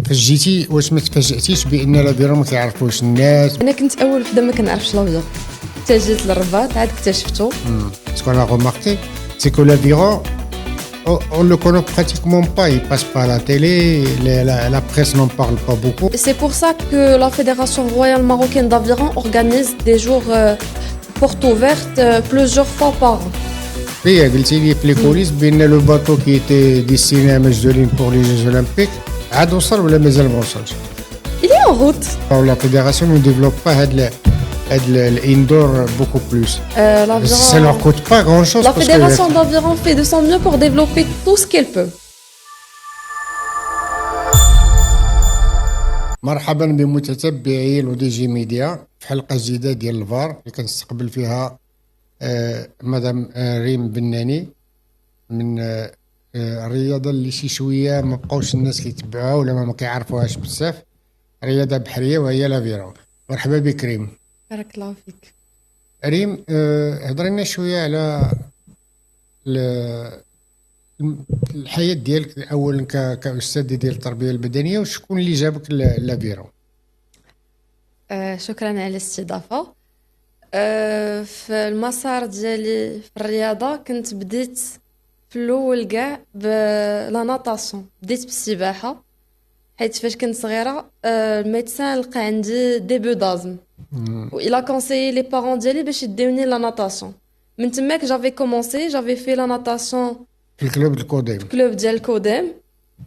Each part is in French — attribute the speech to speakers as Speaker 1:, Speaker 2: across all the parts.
Speaker 1: فاش جيتي واش ما تفاجأتيش بان لافيرون ما كيعرفوش الناس؟
Speaker 2: انا كنت اول وحده ما كنعرفش لافيون، حتى جيت للرباط عاد اكتشفتو.
Speaker 1: Ce qu'on a remarqué, c'est que l'aviron, on ne le connaît pratiquement pas. Il passe pas à la télé, la presse n'en parle pas beaucoup.
Speaker 2: C'est pour ça que la Fédération royale marocaine d'aviron organise des jours portes ouvertes plusieurs fois par an.
Speaker 1: Oui, قلتي لي في les coulisses بان le bateau qui était destiné à Majdoline pour les Jeux Olympiques عاد وصل ولا مازال ما وصلش؟
Speaker 2: Il est en route.
Speaker 1: La fédération ne développe pas l'indoor beaucoup plus. Ça leur coûte pas grand-chose.
Speaker 2: La Fédération d'aviron fait de son mieux pour développer tout ce qu'elle peut.
Speaker 1: مرحبا بمتتبعي لودي جي ميديا في حلقه جديده ديال الفار اللي كنستقبل فيها مدام ريم بناني من الرياضه اللي شي شويه ما بقاوش الناس كيتبعوها ولا ما كيعرفوهاش بزاف، رياضه بحريه وهي لافيرون. مرحبا بك ريم.
Speaker 2: بارك الله فيك.
Speaker 1: ريم، هضري لنا شويه على الحياه ديالك اولا كاستاذ ديال التربيه البدنيه، وشكون اللي جابك لافيرون؟
Speaker 2: شكرا على الاستضافه. في المسار ديالي في الرياضه كنت بديت في الاول كاع بلا ناطاسيون، بديت بالسباحه حيت فاش كنت صغيره الميدسان لقى عندي ديبو دازم وإلا كونسيي لي بارون ديالي باش يديوني لا ناطاسيون. من تماك جافي كومونسي، جافي في لا ناطاسيون
Speaker 1: في الكلوب الكوديم،
Speaker 2: الكلوب ديال الكوديم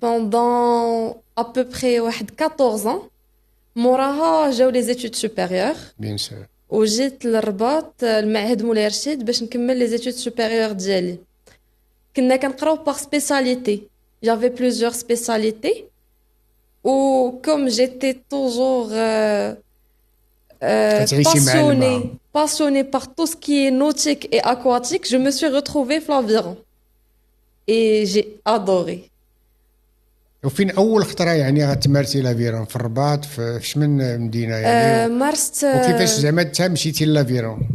Speaker 2: بوندون ابوبري واحد 14 ans. موراها جاو لي زيتود سوبيريور
Speaker 1: بيان سور،
Speaker 2: وجيت للرباط المعهد مولاي رشيد باش نكمل لي زيتود سوبيريور ديالي. كنا كنقراو باغ سبيساليتي، جافي بليزيور سبيساليتي و كوم جيتي توجور passionnée par tout ce qui est nautique et aquatique, je me suis retrouvée في l'aviron et j'ai adoré.
Speaker 1: وفين اول خطره يعني غتمارسي لافيرون؟ في الرباط، في شمن مدينه يعني؟
Speaker 2: مارست.
Speaker 1: وكيفاش زعما انت مشيتي لافيرون؟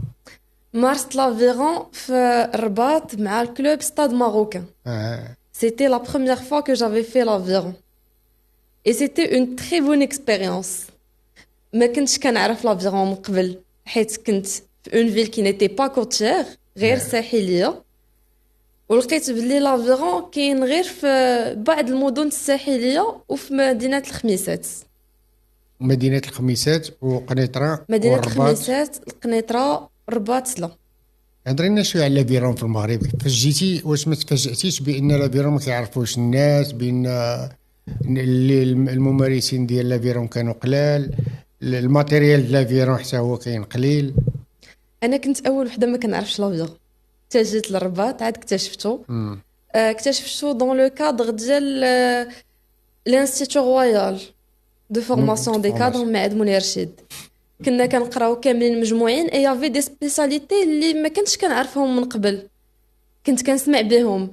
Speaker 2: مارست لافيرون في الرباط مع الكلوب ستاد ماروكان. C'était la première fois que j'avais fait l'aviron et c'était une très bonne expérience. ما كنتش كنعرف لافيرون من قبل حيت كنت في اون فيل كي نيتي با كوتيير، غير ساحليه، ولقيت بلي لافيرون كاين غير في بعض المدن الساحليه وفي مدينه الخميسات.
Speaker 1: مدينه الخميسات وقنيطره
Speaker 2: مدينه
Speaker 1: والرباط.
Speaker 2: الخميسات، القنيطره، الرباط. لا
Speaker 1: هضري لنا شويه على لافيرون في المغرب. فاش جيتي واش ما تفاجأتيش بان لافيرون ما كيعرفوش الناس، بان الممارسين ديال لافيرون كانوا قلال، الماتيريال ديال لافيرون حتى هو كاين قليل؟
Speaker 2: انا كنت اول وحده ما كنعرفش لافيرون، حتى جيت للرباط عاد اكتشفتو. اكتشفتو دون لو كادر ديال لانستيتو رويال دو فورماسيون دي كادر معهد مولاي رشيد. كنا كنقراو كاملين مجموعين اي يافي دي سبيساليتي اللي ما كنتش كنعرفهم من قبل، كنت كنسمع بهم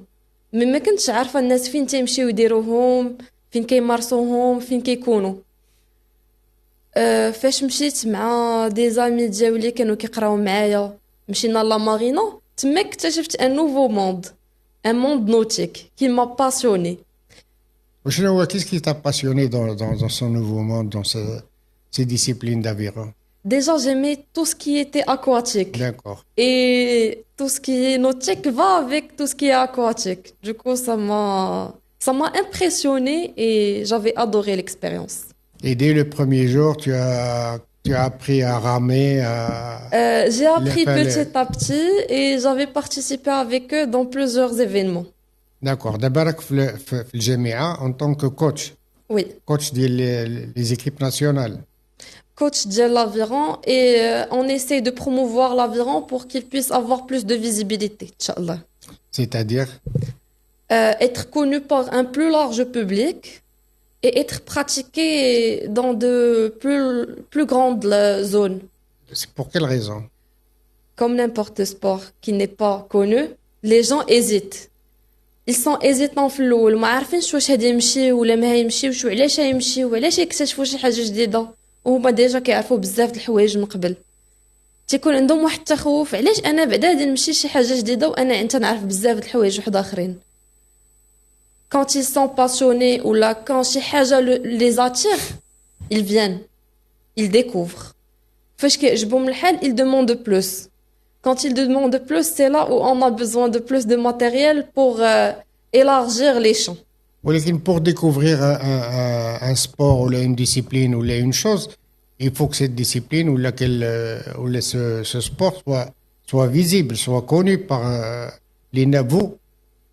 Speaker 2: مي ما كنتش عارفه الناس فين تيمشيو يديروهم، فين كيمارسوهم، فين كيكونوا. فاش مشيت مع دي زامي ديالي كانوا كيقراو معايا، مشينا لا مارينا، تما اكتشفت ان نوفو موند، ان موند نوتيك كي ما باسيوني.
Speaker 1: وشنو هو كيس كي تا باسيوني dans ce nouveau monde, dans ces disciplines d'aviron?
Speaker 2: Déjà j'aimais tout ce qui était aquatique.
Speaker 1: D'accord.
Speaker 2: Et tout ce qui est nautique va avec tout ce qui est aquatique. Du coup ça m'a impressionné et j'avais adoré l'expérience.
Speaker 1: Et dès le premier jour, tu as appris à ramer.
Speaker 2: J'ai appris petit à petit et j'avais participé avec eux dans plusieurs événements.
Speaker 1: D'accord. D'abord, في الجامعة en tant que coach.
Speaker 2: Oui.
Speaker 1: Coach des équipes nationales.
Speaker 2: Coach de l'aviron et on essaie de promouvoir l'aviron pour qu'il puisse avoir plus de visibilité, Inch'Allah.
Speaker 1: C'est-à-dire
Speaker 2: être connu par un plus large public et être pratiqué dans de plus grandes zones.
Speaker 1: C'est pour quelle raison?
Speaker 2: Comme n'importe sport qui n'est pas connu, les gens hésitent. Ils sont hésitants في الأول، ما عارفينش واش هادي يمشي ولا ما يمشيوش، وعلاش يمشيو وعلاش يكتشفوا شي حاجة جديدة، وهما ديجا كيعرفوا بزاف د الحوايج من قبل. تيكون عندهم واحد التخوف، علاش انا بعدا غادي نمشي شي حاجه جديده وانا انت نعرف بزاف د الحوايج واحد اخرين. quand ils sont passionnés ou là, quand شي حاجة les attire, ils viennent, ils découvrent. فاش كيعجبهم الحال, ils demandent plus. Quand ils demandent plus, c'est là où on a besoin de plus de matériel pour élargir les champs.
Speaker 1: ولكن pour découvrir un sport ou une discipline ou une chose, il faut que cette discipline ou ce sport soit visible, soit connu par les nabous.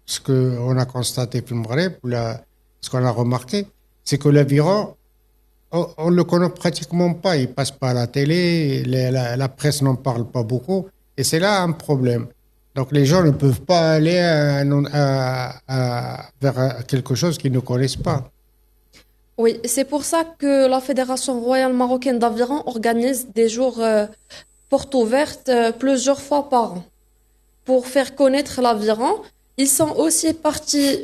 Speaker 1: Ce qu'on a constaté في المغرب, ce qu'on a remarqué, c'est que l'aviron, on ne le connaît pratiquement pas. Il passe pas à la télé, la presse n'en parle pas beaucoup. Et c'est là un problème. Donc les gens ne peuvent pas aller vers quelque chose qu'ils ne connaissent pas.
Speaker 2: Oui, c'est pour ça que la Fédération royale marocaine d'aviron organise des jours portes ouvertes plusieurs fois par an. Pour faire connaître l'aviron, ils sont aussi partis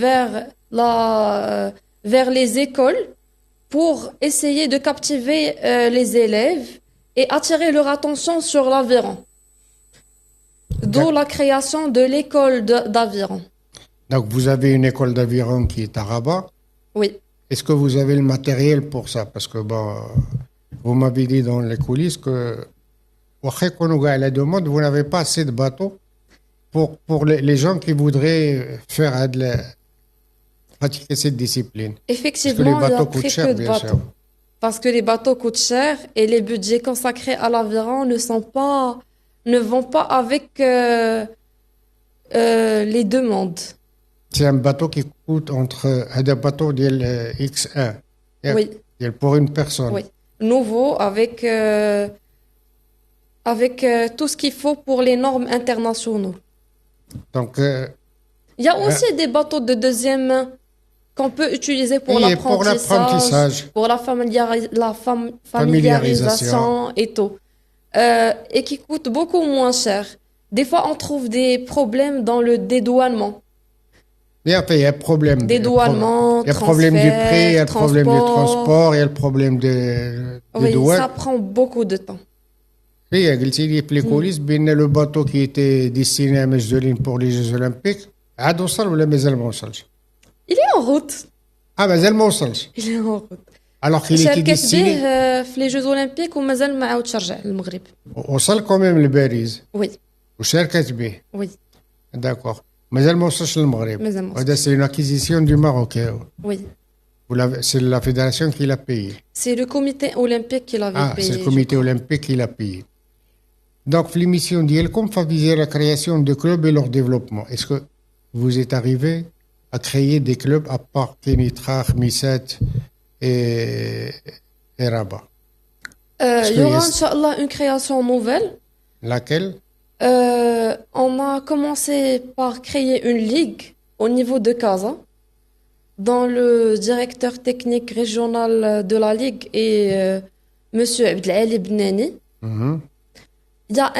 Speaker 2: vers les écoles pour essayer de captiver les élèves et attirer leur attention sur l'aviron. D'où la création de l'école d'aviron.
Speaker 1: Donc vous avez une école d'aviron qui est à Rabat.
Speaker 2: Oui.
Speaker 1: Est-ce que vous avez le matériel pour ça? Parce que vous m'avez dit dans les coulisses que à la demande, vous n'avez pas assez de bateaux pour les gens qui voudraient pratiquer cette discipline.
Speaker 2: Effectivement, il y a très peu de bateaux. Parce que les bateaux coûtent cher et les budgets consacrés à l'aviron ne vont pas avec les demandes.
Speaker 1: C'est un bateau qui coûte entre un bateau de X1.
Speaker 2: Oui.
Speaker 1: Pour une personne.
Speaker 2: Oui. Nouveau avec tout ce qu'il faut pour les normes internationales.
Speaker 1: Donc,
Speaker 2: il y a aussi des bateaux de deuxième main qu'on peut utiliser pour l'apprentissage, pour la familiarisation et tout. Et qui coûtent beaucoup moins cher. Des fois, on trouve des problèmes dans le dédouanement.
Speaker 1: Il y a un problème.
Speaker 2: Dédouanement,
Speaker 1: il y a le problème du prix, il y a le problème du transport, il y a le problème de douane.
Speaker 2: Ça prend beaucoup de temps.
Speaker 1: Oui, قلتي لي في les coulisses بان le bateau qui était destiné à Majdoline pour les Jeux Olympiques عاد وصل ولا مازال ما وصلش؟
Speaker 2: Il est en route.
Speaker 1: مازال ما وصلش.
Speaker 2: Il est en route.
Speaker 1: Alors qu'il était destiné
Speaker 2: في les Jeux Olympiques ومازال ما عاودش رجع للمغرب.
Speaker 1: وصل quand même لباريس.
Speaker 2: Oui.
Speaker 1: وشاركت به.
Speaker 2: Oui.
Speaker 1: D'accord. مازال ما وصلش للمغرب. هذا c'est une acquisition du Maroc.
Speaker 2: Oui.
Speaker 1: C'est la fédération qui l'a payé.
Speaker 2: C'est le comité olympique qui l'avait payé.
Speaker 1: C'est le comité olympique qui l'a payé. Donc, l'émission d'IELCOM favorise la création de clubs et leur développement. Est-ce que vous êtes arrivé à créer des clubs à part Kenitra, Misset et Rabat?
Speaker 2: Il y aura, Inch'Allah, une création nouvelle.
Speaker 1: Laquelle?
Speaker 2: On a commencé par créer une ligue au niveau de Casa, dont le directeur technique régional de la ligue est Monsieur Abdelali Bnani. Il y a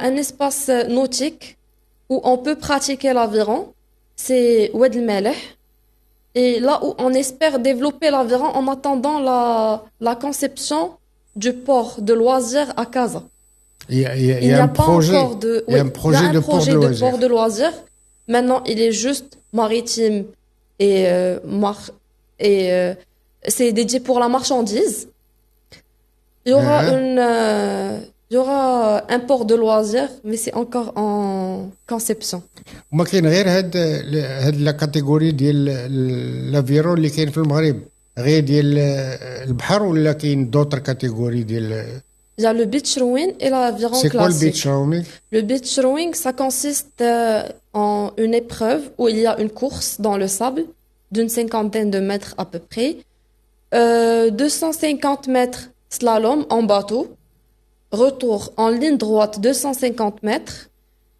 Speaker 2: un espace nautique où on peut pratiquer l'aviron, c'est Oued El Maleh. Et là où on espère développer l'aviron en attendant la conception du port de loisirs à Casa.
Speaker 1: Il y a un projet,
Speaker 2: il y a un projet de port de loisirs. Maintenant, il est juste maritime et c'est dédié pour la marchandise. Il y aura un port de loisirs, mais c'est encore en conception.
Speaker 1: وما كاين غير هاد لا كاتيجوري ديال لافيرون اللي كاين في المغرب غير ديال البحر ولا كاين دوطر كاتيجوري ديال
Speaker 2: Il y a le beach rowing et l'aviron classique.
Speaker 1: C'est quoi le beach rowing?
Speaker 2: Le beach rowing, ça consiste en une épreuve où il y a une course dans le sable d'une 50aine de mètres à peu près, 250 mètres slalom en bateau, retour en ligne droite 250 mètres,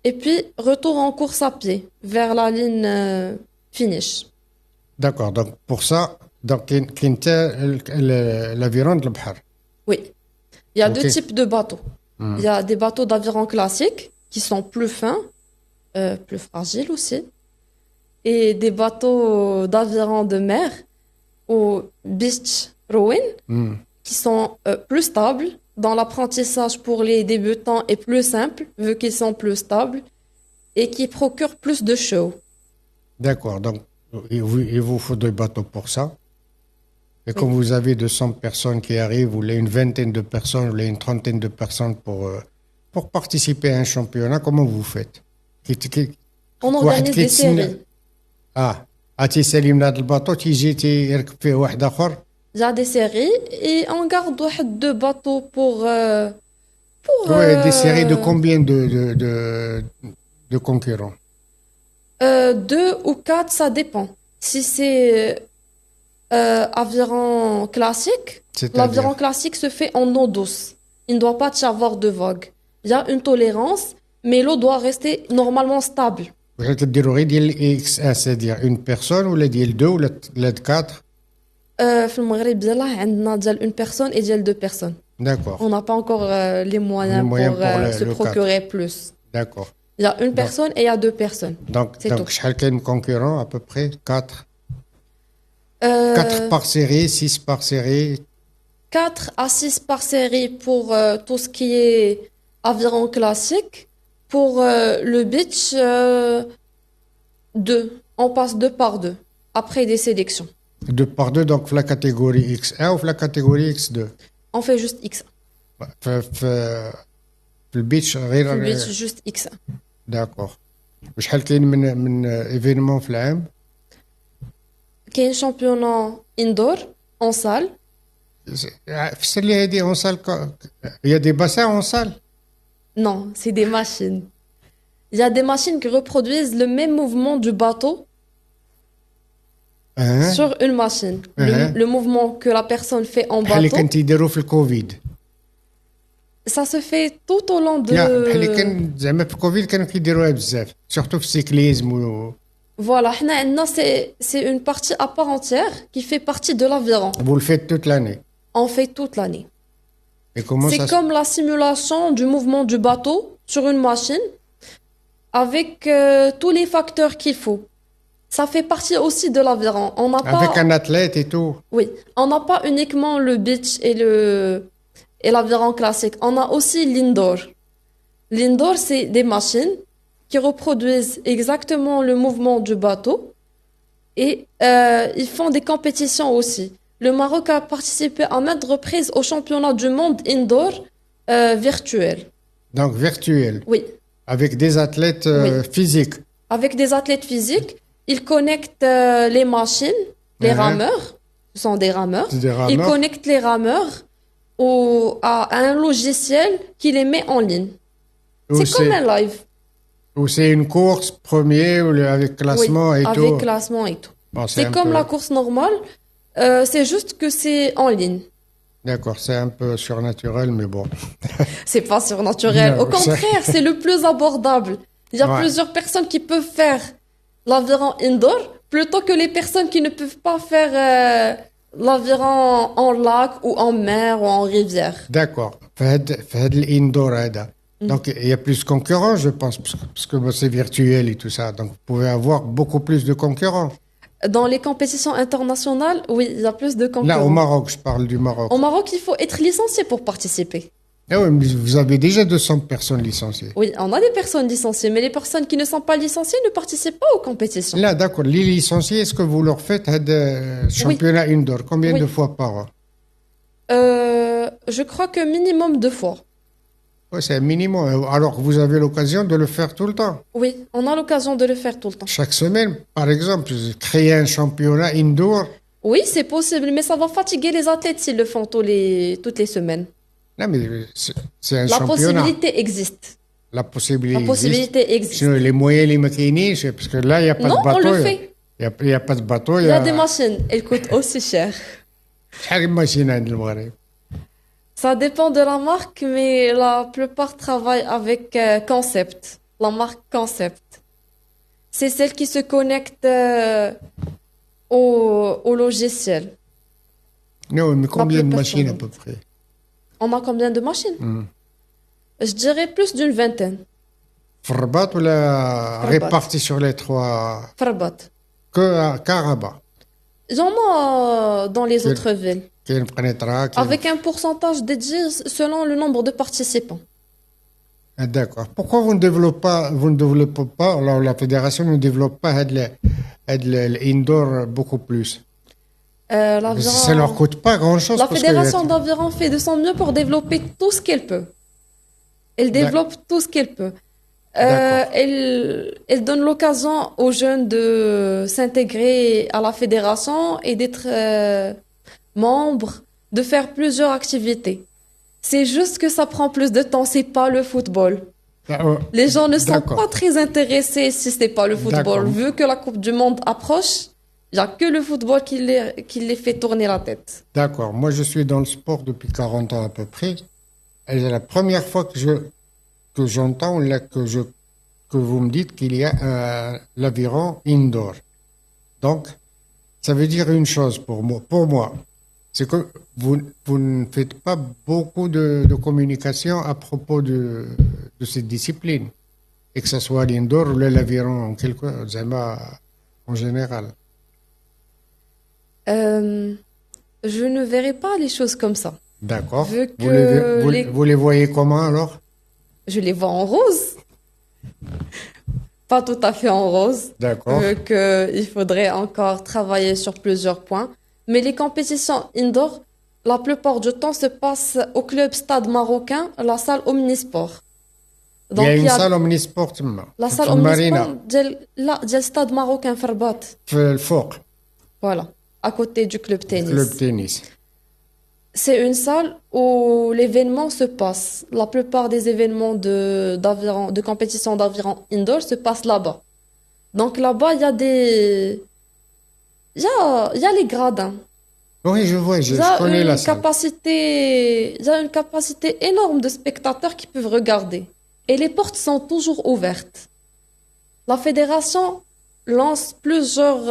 Speaker 2: et puis retour en course à pied vers la ligne finish.
Speaker 1: D'accord, donc pour ça, l'aviron de l'Bahar.
Speaker 2: Oui. Il y a deux types de bateaux. Il y a des bateaux d'aviron classiques qui sont plus fins, plus fragiles aussi, et des bateaux d'aviron de mer ou beach rowing qui sont plus stables, dont l'apprentissage pour les débutants est plus simple vu qu'ils sont plus stables et qui procure plus de show.
Speaker 1: D'accord. Donc, il vous faut des bateaux pour ça. Et
Speaker 2: Oui.
Speaker 1: quand vous avez 200 personnes qui arrivent, vous voulez une vingtaine de personnes, vous voulez une trentaine de personnes pour participer à un championnat, comment vous faites?
Speaker 2: On
Speaker 1: واحد
Speaker 2: organise des
Speaker 1: كيتسنى
Speaker 2: séries.
Speaker 1: تيسالي من هذا الباطو تيجي تيركب فيه واحد اخر.
Speaker 2: Il y a des séries et on garde deux bateaux pour
Speaker 1: Ouais, des séries de combien de concurrents?
Speaker 2: deux ou quatre, ça dépend. Si c'est aviron classique,
Speaker 1: C'est-à-dire
Speaker 2: l'aviron classique se fait en eau douce. Il ne doit pas y avoir de vagues. Il y a une tolérance, mais l'eau doit rester normalement stable.
Speaker 1: واش كديروا غير ديال اكس ان سي اون بيرسون ولا ديال دو ولا 4؟
Speaker 2: في المغرب ديالنا عندنا ديال une personne et ديال deux personnes.
Speaker 1: D'accord,
Speaker 2: On n'a pas encore les moyens
Speaker 1: moyens
Speaker 2: pour
Speaker 1: pour
Speaker 2: se
Speaker 1: le
Speaker 2: procurer plus.
Speaker 1: d'accord.
Speaker 2: Il y a une personne et il y a deux personnes. C'est
Speaker 1: Donc
Speaker 2: tout.
Speaker 1: شحال كاين concurrents à peu près 4
Speaker 2: Euh,
Speaker 1: 4 par série, 6 par série.
Speaker 2: 4 à 6 par série pour tout ce qui est aviron classique. Pour le beach, 2. On passe 2 par 2 après des sélections.
Speaker 1: 2 par 2 donc في la catégorie X1 ou في la catégorie X2.
Speaker 2: On fait juste X.
Speaker 1: في البيتش غير
Speaker 2: Le beach, juste X.
Speaker 1: داكور. وشحال كاين من ايفينمون في العام؟
Speaker 2: كاين championnat indoor en salle.
Speaker 1: في السله هذه اون سال il y a des bassins en salle.
Speaker 2: Non, c'est des machines. Il y a des machines qui reproduisent le même mouvement du bateau
Speaker 1: Hein?
Speaker 2: sur une machine. Le mouvement que la personne fait en
Speaker 1: بحال اللي
Speaker 2: bateau,
Speaker 1: كان تيديروا في الكوفيد.
Speaker 2: ça se fait tout au long
Speaker 1: لا بحال اللي
Speaker 2: de...
Speaker 1: كان زعما في الكوفيد كانوا كيديروها بزاف سورتو في السيكليزم
Speaker 2: Voilà, حنا عندنا c'est une partie à part entière qui fait partie de l'aviron.
Speaker 1: vous le faites toute l'année.
Speaker 2: On fait toute l'année.
Speaker 1: Et comment
Speaker 2: C'est
Speaker 1: ça
Speaker 2: comme la simulation du mouvement du bateau sur une machine avec tous les facteurs qu'il faut. Ça fait partie aussi de l'aviron. On n'a
Speaker 1: avec
Speaker 2: pas...
Speaker 1: un athlète et tout.
Speaker 2: Oui, on n'a pas uniquement le beach et l'aviron classique. On a aussi l'indoor. L'indoor, c'est des machines qui reproduisent exactement le mouvement du bateau et ils font des compétitions aussi. Le Maroc a participé à maintes reprises au championnat du monde indoor virtuel.
Speaker 1: Donc virtuel,
Speaker 2: Oui,
Speaker 1: avec des athlètes
Speaker 2: Oui.
Speaker 1: physiques.
Speaker 2: avec des athlètes physiques, ils connectent les machines, les
Speaker 1: Mhm.
Speaker 2: rameurs, ce sont des rameurs.
Speaker 1: Des rameurs.
Speaker 2: Ils connectent les rameurs à un logiciel qui les met en ligne.
Speaker 1: Ou
Speaker 2: C'est comme un live.
Speaker 1: ou c'est une course premier ou avec classement
Speaker 2: Oui,
Speaker 1: et
Speaker 2: avec
Speaker 1: tout.
Speaker 2: classement et tout.
Speaker 1: Bon,
Speaker 2: C'est
Speaker 1: un
Speaker 2: comme
Speaker 1: peu-
Speaker 2: la course normale, c'est juste que c'est en ligne.
Speaker 1: D'accord, c'est un peu surnaturel, mais bon.
Speaker 2: C'est pas surnaturel.
Speaker 1: Non,
Speaker 2: Au contraire, c'est le plus abordable. Il y a
Speaker 1: Ouais.
Speaker 2: plusieurs personnes qui peuvent faire l'aviron indoor plutôt que les personnes qui ne peuvent pas faire l'aviron en lac ou en mer ou en rivière.
Speaker 1: D'accord. في هاد الانdoor هذا. Donc il y a plus de concurrents, je pense, parce que bon, c'est virtuel et tout ça. Donc vous pouvez avoir beaucoup plus de concurrents.
Speaker 2: Dans les compétitions internationales, oui, il y a plus de
Speaker 1: Là, au
Speaker 2: concurrents.
Speaker 1: Maroc, je parle du Maroc.
Speaker 2: Au Maroc, il faut être licencié pour participer.
Speaker 1: Ah oui, mais vous avez déjà 200 personnes licenciées.
Speaker 2: Oui, on a des personnes licenciées, mais les personnes qui ne sont pas licenciées ne participent pas aux compétitions.
Speaker 1: Là, d'accord. Les licenciés, est-ce que vous leur faites un championnat indoor? Combien
Speaker 2: Oui.
Speaker 1: de fois par an?
Speaker 2: Je crois que minimum 2 fois.
Speaker 1: Ouais, c'est un minimum. Alors que vous avez l'occasion de le faire tout le temps.
Speaker 2: Oui, on a l'occasion de le faire tout le temps.
Speaker 1: Chaque semaine, par exemple, créer un championnat indoor.
Speaker 2: Oui, c'est possible, mais ça va fatiguer les athlètes s'ils le font toutes les semaines.
Speaker 1: Non, mais c'est un
Speaker 2: La
Speaker 1: championnat.
Speaker 2: possibilité existe.
Speaker 1: La possibilité.
Speaker 2: La possibilité existe.
Speaker 1: Sinon, les moyens, les mécanismes, parce que là, il n'y a pas
Speaker 2: Non,
Speaker 1: de bateau.
Speaker 2: on le fait.
Speaker 1: Il y a pas de bateau.
Speaker 2: Il y a des machines, elles coûtent aussi cher.
Speaker 1: شحال من ماشينة عند المغرب؟
Speaker 2: Ça dépend de la marque, mais la plupart travaillent avec Concept, la marque Concept. C'est celle qui se connecte au logiciel.
Speaker 1: Non, mais combien de
Speaker 2: plus
Speaker 1: machines à
Speaker 2: performante.
Speaker 1: peu près?
Speaker 2: On a combien de machines? Je dirais plus d'une vingtaine.
Speaker 1: في الرباط ولا
Speaker 2: في الرباط.
Speaker 1: répartis sur les trois?
Speaker 2: Farbat.
Speaker 1: qu'à Rabat.
Speaker 2: Il y en a dans les
Speaker 1: Quel-
Speaker 2: autres villes,
Speaker 1: كاين في قنيطرة كاين
Speaker 2: avec un pourcentage dédié selon le nombre de participants.
Speaker 1: Ah, d'accord. Pourquoi vous ne développez pas, alors la fédération ne développe pas l'indoor beaucoup plus? Ça leur
Speaker 2: L'aviron-
Speaker 1: coûte pas grand-chose
Speaker 2: La
Speaker 1: parce que
Speaker 2: fédération d'aviron fait de son mieux pour développer tout ce qu'elle peut. Elle
Speaker 1: D'ac-
Speaker 2: développe tout ce qu'elle peut.
Speaker 1: d'accord,
Speaker 2: Elle donne l'occasion aux jeunes de s'intégrer à la fédération et d'être membres, de faire plusieurs activités. C'est juste que ça prend plus de temps, c'est pas le football. Les gens ne sont
Speaker 1: d'accord,
Speaker 2: pas très intéressés si c'est pas le football.
Speaker 1: d'accord,
Speaker 2: Vu que la Coupe du Monde approche, il n'y a que le football qui les fait tourner la tête.
Speaker 1: d'accord. Moi, je suis dans le sport depuis 40 ans à peu près. Et c'est la première fois que j'entends là, que vous me dites qu'il y a l'aviron indoor. Donc, ça veut dire une chose pour moi, c'est que vous ne faites pas beaucoup de communication à propos de cette discipline, et que ce soit l'indoor ou l'aviron en général.
Speaker 2: Euh, je ne verrai pas les choses comme ça.
Speaker 1: D'accord.
Speaker 2: Vu
Speaker 1: Vous les,
Speaker 2: que
Speaker 1: vous les voyez comment alors?
Speaker 2: je les vois en rose, pas tout à fait en rose,
Speaker 1: D'accord.
Speaker 2: vu qu'il faudrait encore travailler sur plusieurs points. Mais les compétitions indoor, la plupart du temps, se passent au club Stade Marocain, la salle Omnisport.
Speaker 1: Il y a
Speaker 2: Donc,
Speaker 1: une salle omnisport
Speaker 2: la
Speaker 1: في
Speaker 2: salle
Speaker 1: المارينا
Speaker 2: Omnisport ديال Stade Marocain في الرباط.
Speaker 1: في الفوق
Speaker 2: Voilà, à côté du club
Speaker 1: كلوب
Speaker 2: tennis.
Speaker 1: تنس.
Speaker 2: C'est une salle où l'événement se passe. La plupart des événements de compétition d'aviron indoor se passent là-bas. Donc là-bas, il y a les gradins.
Speaker 1: Oui, je vois,
Speaker 2: Il y
Speaker 1: je
Speaker 2: a
Speaker 1: connais la
Speaker 2: une
Speaker 1: salle.
Speaker 2: capacité, il y a une capacité énorme de spectateurs qui peuvent regarder. Et les portes sont toujours ouvertes. La fédération lance plusieurs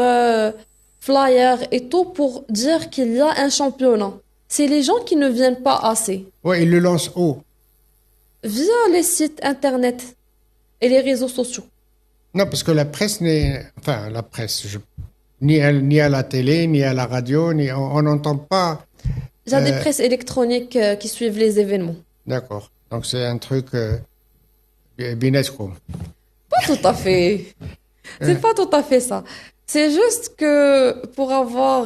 Speaker 2: flyers et tout pour dire qu'il y a un championnat. C'est les gens qui ne viennent pas assez.
Speaker 1: Oui, il le lance haut.
Speaker 2: Via les sites internet et les réseaux sociaux.
Speaker 1: Non, parce que la presse n'est... Enfin, la presse, ni à la télé, ni à la radio, on n'entend pas...
Speaker 2: Il y a des presses électroniques qui suivent les événements.
Speaker 1: D'accord. Donc c'est un truc binesco.
Speaker 2: Pas tout à fait. C'est pas tout à fait ça. C'est juste que pour avoir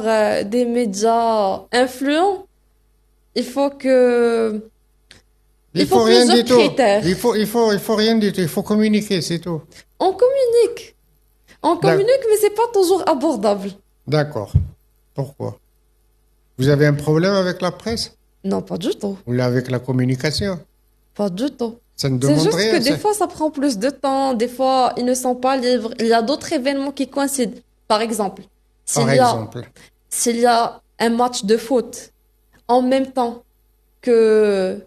Speaker 2: des médias influents, il faut que...
Speaker 1: Il
Speaker 2: faut
Speaker 1: faut rien
Speaker 2: plusieurs
Speaker 1: du tout.
Speaker 2: critères.
Speaker 1: Il faut rien du tout. Il faut communiquer, c'est tout.
Speaker 2: On communique. On communique, mais c'est pas toujours abordable.
Speaker 1: D'accord. Pourquoi? Vous avez un problème avec la presse?
Speaker 2: Non, pas du tout.
Speaker 1: Ou avec la communication?
Speaker 2: Pas du tout.
Speaker 1: Ça ne
Speaker 2: C'est
Speaker 1: demande
Speaker 2: juste
Speaker 1: rien.
Speaker 2: que des fois, ça prend plus de temps. Des fois, ils ne sont pas libres. Il y a d'autres événements qui coïncident. Par exemple, s'il y a un match de foot en même temps que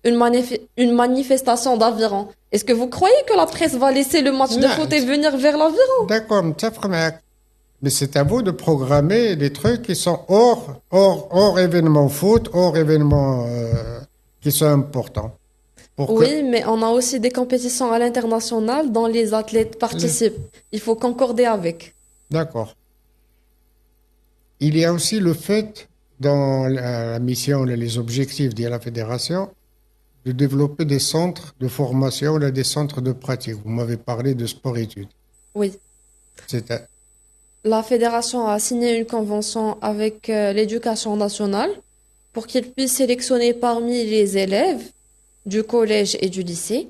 Speaker 2: une manifestation d'aviron, est-ce que vous croyez que la presse va laisser le match de
Speaker 1: Non,
Speaker 2: foot et venir vers l'aviron?
Speaker 1: D'accord, mais c'est à vous de programmer des trucs qui sont hors événement foot, hors événement qui sont importants.
Speaker 2: Oui, mais on a aussi des compétitions à l'international dont les athlètes participent. Il faut concorder avec.
Speaker 1: D'accord. Il y a aussi le fait, dans la mission, les objectifs de la fédération, de développer des centres de formation, des centres de pratique. Vous m'avez parlé de sport-études.
Speaker 2: Oui. La fédération a signé une convention avec l'éducation nationale pour qu'ils puissent sélectionner parmi les élèves du collège et du lycée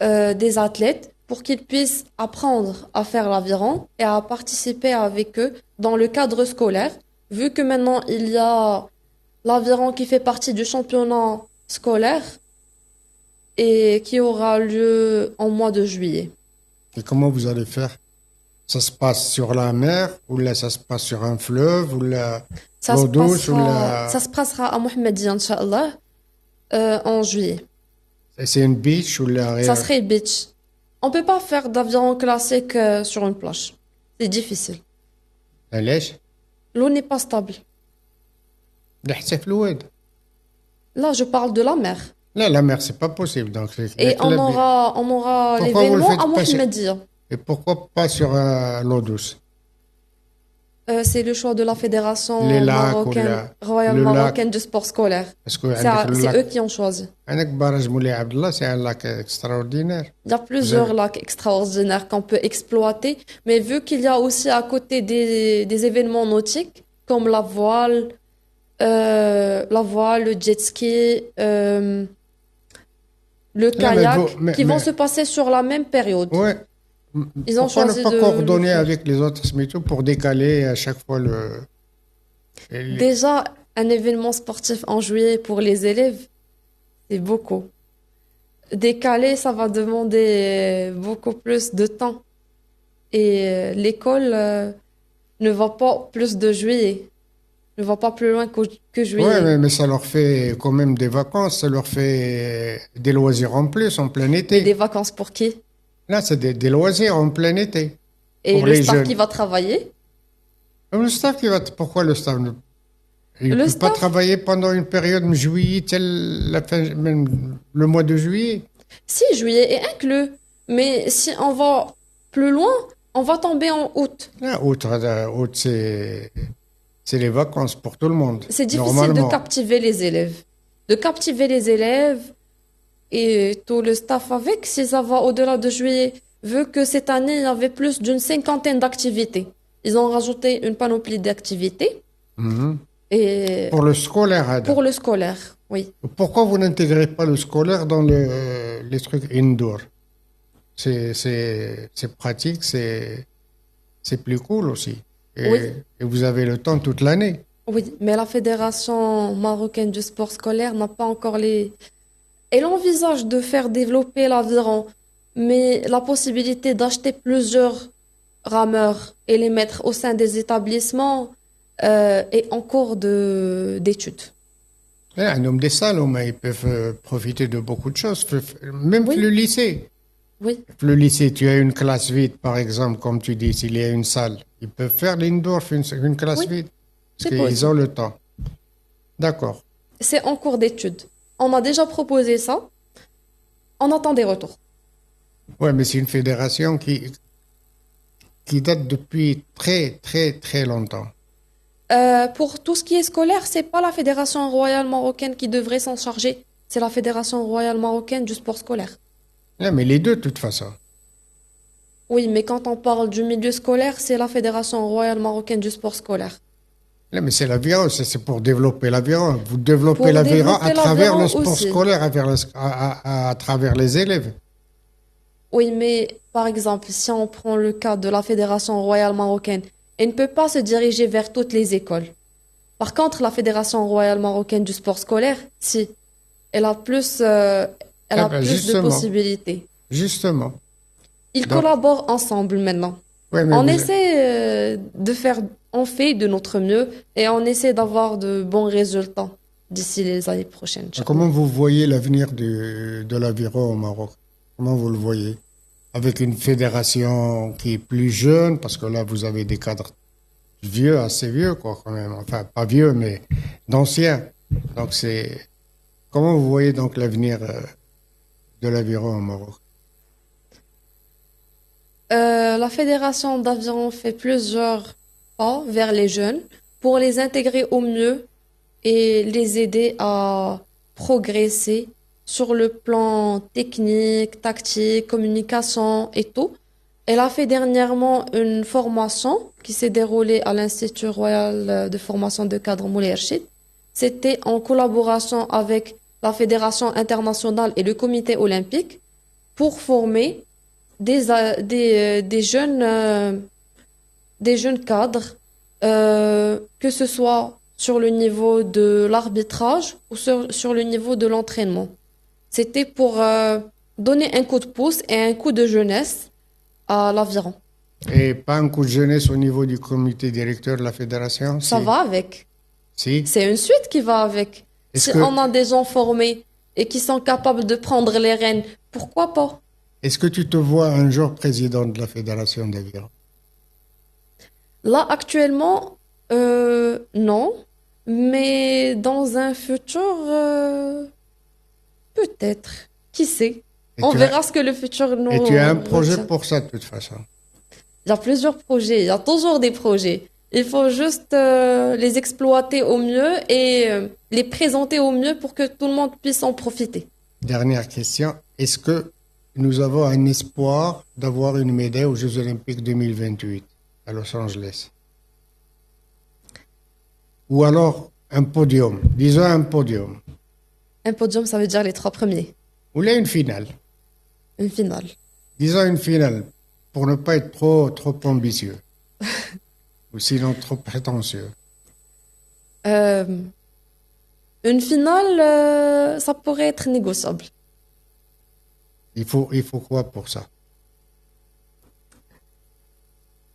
Speaker 2: des athlètes pour qu'ils puissent apprendre à faire l'aviron et à participer avec eux dans le cadre scolaire, vu que maintenant il y a l'aviron qui fait partie du championnat scolaire et qui aura lieu en mois de juillet.
Speaker 1: Et comment vous allez faire? Ça se passe sur la mer ou là ça se passe sur un fleuve ou l'eau douce ou
Speaker 2: Ça se passera à Mohamedia, Inch'Allah, en juillet.
Speaker 1: C'est une beach ou là?
Speaker 2: Ça serait beach. On peut pas faire d'aviron classique sur une plage. C'est difficile.
Speaker 1: علاش؟
Speaker 2: L'eau n'est pas stable.
Speaker 1: حتى في الواد.
Speaker 2: Là, je parle de la mer.
Speaker 1: Là, la mer, c'est pas possible. Donc,
Speaker 2: Et on aura
Speaker 1: Pourquoi vous le
Speaker 2: l'événement
Speaker 1: faites
Speaker 2: à
Speaker 1: pas
Speaker 2: Mohamedia.
Speaker 1: Et pourquoi pas sur l'eau douce?
Speaker 2: C'est le choix de la fédération
Speaker 1: Les lacs
Speaker 2: marocaine, royale
Speaker 1: le lac.
Speaker 2: marocaine du sport scolaire.
Speaker 1: Parce que
Speaker 2: C'est eux qui ont choisi.
Speaker 1: عندك barrage Moulay Abdallah, c'est un lac extraordinaire.
Speaker 2: Il y a plusieurs lacs extraordinaires qu'on peut exploiter, mais vu qu'il y a aussi à côté des événements nautiques, comme la voile, le jet ski, le kayak, qui vont se passer sur la même période.
Speaker 1: Ouais.
Speaker 2: Ils ont
Speaker 1: Pourquoi
Speaker 2: choisi
Speaker 1: ne pas
Speaker 2: de
Speaker 1: coordonner
Speaker 2: le faire.
Speaker 1: avec les autres SMITO pour décaler à chaque fois les-
Speaker 2: Déjà, un événement sportif en juillet pour les élèves, c'est beaucoup. Décaler, ça va demander beaucoup plus de temps. Et l'école ne va pas plus de juillet, ne va pas plus loin que juillet.
Speaker 1: Ouais, mais ça leur fait quand même des vacances, ça leur fait des loisirs en plus en plein
Speaker 2: Et
Speaker 1: été.
Speaker 2: des vacances pour qui?
Speaker 1: Là, c'est des loisirs en plein été.
Speaker 2: Et
Speaker 1: Pour
Speaker 2: le
Speaker 1: les
Speaker 2: staff
Speaker 1: jeunes.
Speaker 2: qui va travailler?
Speaker 1: Le staff qui va... Pourquoi le staff ne... Il
Speaker 2: Le
Speaker 1: ne peut pas
Speaker 2: staff-
Speaker 1: travailler pendant une période de juillet, la fin, même le mois de juillet.
Speaker 2: Si, juillet est inclus. Mais si on va plus loin, on va tomber en août.
Speaker 1: Là, août, c'est les vacances pour tout le monde.
Speaker 2: C'est difficile
Speaker 1: Normalement.
Speaker 2: de captiver les élèves. De captiver les élèves et tout le staff avec, si ça va au-delà de juillet, vu que cette année, il y avait plus d'une 50aine d'activités. Ils ont rajouté une panoplie d'activités.
Speaker 1: Mhm.
Speaker 2: Et
Speaker 1: Pour le scolaire, Ada.
Speaker 2: pour le scolaire, oui.
Speaker 1: Pourquoi vous n'intégrez pas le scolaire dans les trucs indoor? C'est pratique, c'est plus cool aussi.
Speaker 2: Oui.
Speaker 1: Et vous avez le temps toute l'année.
Speaker 2: Oui, mais la Fédération marocaine du sport scolaire n'a pas encore les... Elle envisage de faire développer l'aviron, mais la possibilité d'acheter plusieurs rameurs et les mettre au sein des établissements est en cours d'études.
Speaker 1: Un homme des salles, ils peuvent profiter de beaucoup de choses. Même
Speaker 2: Oui.
Speaker 1: le lycée.
Speaker 2: Oui,
Speaker 1: Le lycée, tu as une classe vide, par exemple, comme tu dis, s'il y a une salle. Ils peuvent faire l'indoor, une classe
Speaker 2: Oui,
Speaker 1: vide.
Speaker 2: c'est
Speaker 1: Parce qu'ils
Speaker 2: possible.
Speaker 1: ont le temps. D'accord.
Speaker 2: c'est en cours d'études. On a déjà proposé ça. On attend des retours.
Speaker 1: Ouais, mais c'est une fédération qui date depuis très, très, très longtemps.
Speaker 2: Pour tout ce qui est scolaire, c'est pas la Fédération royale marocaine qui devrait s'en charger. C'est la Fédération royale marocaine du sport scolaire.
Speaker 1: Ouais, mais les deux, de toute façon.
Speaker 2: Oui, mais quand on parle du milieu scolaire, c'est la Fédération royale marocaine du sport scolaire.
Speaker 1: Là, mais c'est l'aviron, c'est pour développer l'aviron. Vous développez
Speaker 2: Pour
Speaker 1: l'aviron à
Speaker 2: développer
Speaker 1: travers le
Speaker 2: l'aviron
Speaker 1: sport
Speaker 2: aussi.
Speaker 1: scolaire, à travers les élèves.
Speaker 2: Oui, mais par exemple, si on prend le cas de la Fédération royale marocaine, elle ne peut pas se diriger vers toutes les écoles. Par contre, la Fédération royale marocaine du sport scolaire, si, elle a plus, elle a
Speaker 1: ben,
Speaker 2: plus de
Speaker 1: justement.
Speaker 2: possibilités.
Speaker 1: Justement.
Speaker 2: Ils
Speaker 1: Donc-
Speaker 2: collaborent ensemble maintenant.
Speaker 1: Ouais, mais
Speaker 2: On
Speaker 1: vous-
Speaker 2: essaie de faire, on fait de notre mieux et on essaie d'avoir de bons résultats d'ici les années prochaines.
Speaker 1: Comment vous voyez l'avenir de l'aviron au Maroc? Comment vous le voyez? Avec une fédération qui est plus jeune, parce que là, vous avez des cadres vieux, assez vieux, quoi, quand même. Enfin, pas vieux, mais d'anciens. Donc, comment vous voyez donc l'avenir de l'aviron au Maroc?
Speaker 2: La fédération d'aviron fait plusieurs pas vers les jeunes pour les intégrer au mieux et les aider à progresser sur le plan technique, tactique, communication et tout. Elle a fait dernièrement une formation qui s'est déroulée à l'Institut royal de formation de cadres Moulay Erchid. C'était en collaboration avec la Fédération internationale et le Comité olympique pour former des jeunes cadres, que ce soit sur le niveau de l'arbitrage ou sur le niveau de l'entraînement. C'était pour donner un coup de pouce et un coup de jeunesse à l'aviron.
Speaker 1: Et pas un coup de jeunesse au niveau du comité directeur de la fédération?
Speaker 2: Ça
Speaker 1: Si.
Speaker 2: va avec.
Speaker 1: Si.
Speaker 2: C'est une suite qui va avec.
Speaker 1: Est-ce
Speaker 2: Si
Speaker 1: que-
Speaker 2: on a des gens formés et qui sont capables de prendre les rênes, pourquoi pas?
Speaker 1: Est-ce que tu te vois un jour président de la fédération d'aviron?
Speaker 2: Là, actuellement, non. Mais dans un futur, peut-être. Qui sait?
Speaker 1: Et
Speaker 2: On
Speaker 1: tu
Speaker 2: verra ce que le futur nous
Speaker 1: Et tu as un projet
Speaker 2: retient.
Speaker 1: pour ça, de toute façon.
Speaker 2: Il y a plusieurs projets, il y a toujours des projets. Il faut juste les exploiter au mieux et les présenter au mieux pour que tout le monde puisse en profiter.
Speaker 1: Dernière question. Est-ce que nous avons un espoir d'avoir une médaille aux Jeux Olympiques 2028 à Los Angeles? Ou alors un podium, disons un podium.
Speaker 2: Un podium, ça veut dire les 3 premiers.
Speaker 1: Ou là une finale.
Speaker 2: Une finale.
Speaker 1: Disons une finale, pour ne pas être trop ambitieux. Ou sinon trop prétentieux.
Speaker 2: Euh, une finale, ça pourrait être négociable.
Speaker 1: Il faut quoi pour ça?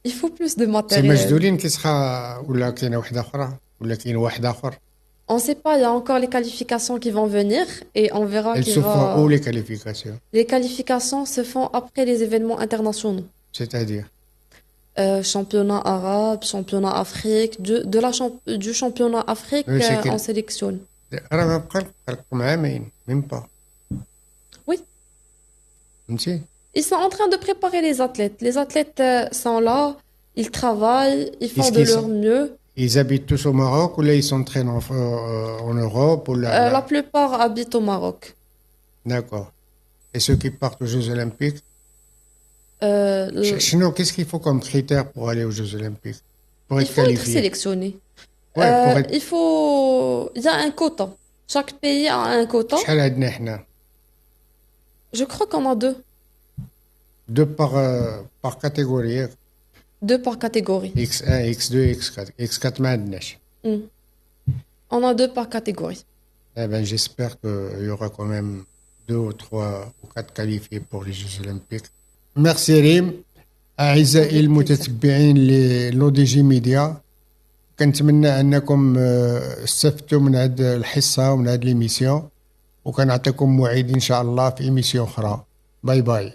Speaker 2: Il faut plus de
Speaker 1: C'est
Speaker 2: matériel.
Speaker 1: مجدولين qui sera ولا كاينه واحده اخرى ولا كاين واحد اخر.
Speaker 2: On ne sait pas, il y a encore les qualifications qui vont venir et on verra
Speaker 1: Elles
Speaker 2: qui
Speaker 1: se font
Speaker 2: va...
Speaker 1: où les qualifications?
Speaker 2: Les qualifications se font après les événements internationaux.
Speaker 1: C'est-à-dire?
Speaker 2: Championnat arabe, championnat Afrique, du championnat Afrique,
Speaker 1: Oui, c'est
Speaker 2: on sélectionne.
Speaker 1: راه ما بقى لكم عامين même pas.
Speaker 2: Oui.
Speaker 1: فهمتي؟
Speaker 2: Ils sont en train de préparer les athlètes. Les athlètes sont là, ils travaillent, ils font
Speaker 1: Est-ce
Speaker 2: de
Speaker 1: qu'ils
Speaker 2: leur
Speaker 1: sont-
Speaker 2: mieux.
Speaker 1: Ils habitent tous au Maroc ou là ils s'entraînent en Europe ou là,
Speaker 2: La plupart habitent au Maroc.
Speaker 1: D'accord. Et ceux qui partent aux Jeux Olympiques?
Speaker 2: Le-
Speaker 1: Sinon, qu'est-ce qu'il faut comme critère pour aller aux Jeux Olympiques? Pour
Speaker 2: Il
Speaker 1: être
Speaker 2: faut être
Speaker 1: qualifié?
Speaker 2: sélectionné.
Speaker 1: Ouais, pour être...
Speaker 2: Il faut... Il y a un quota. Chaque pays a un quota.
Speaker 1: شحال عندنا حنا؟
Speaker 2: Je crois qu'on a 2.
Speaker 1: 2 par catégorie.
Speaker 2: 2 par catégorie.
Speaker 1: X1, X2, X4. X4 ما عندناش.
Speaker 2: On a 2 par catégorie.
Speaker 1: Eh ben, j'espère qu'il y aura quand même 2 ou 3 ou 4 qualifiés pour les Jeux Olympiques. Merci ريم. أعزائي المتتبعين للو دي جي ميديا، كنتمنى أنكم استفدتوا من هذه الحصة ومن هذه الإيميسيون، وكنعطيكم موعد إن شاء الله في إيميسيون أخرى. باي باي.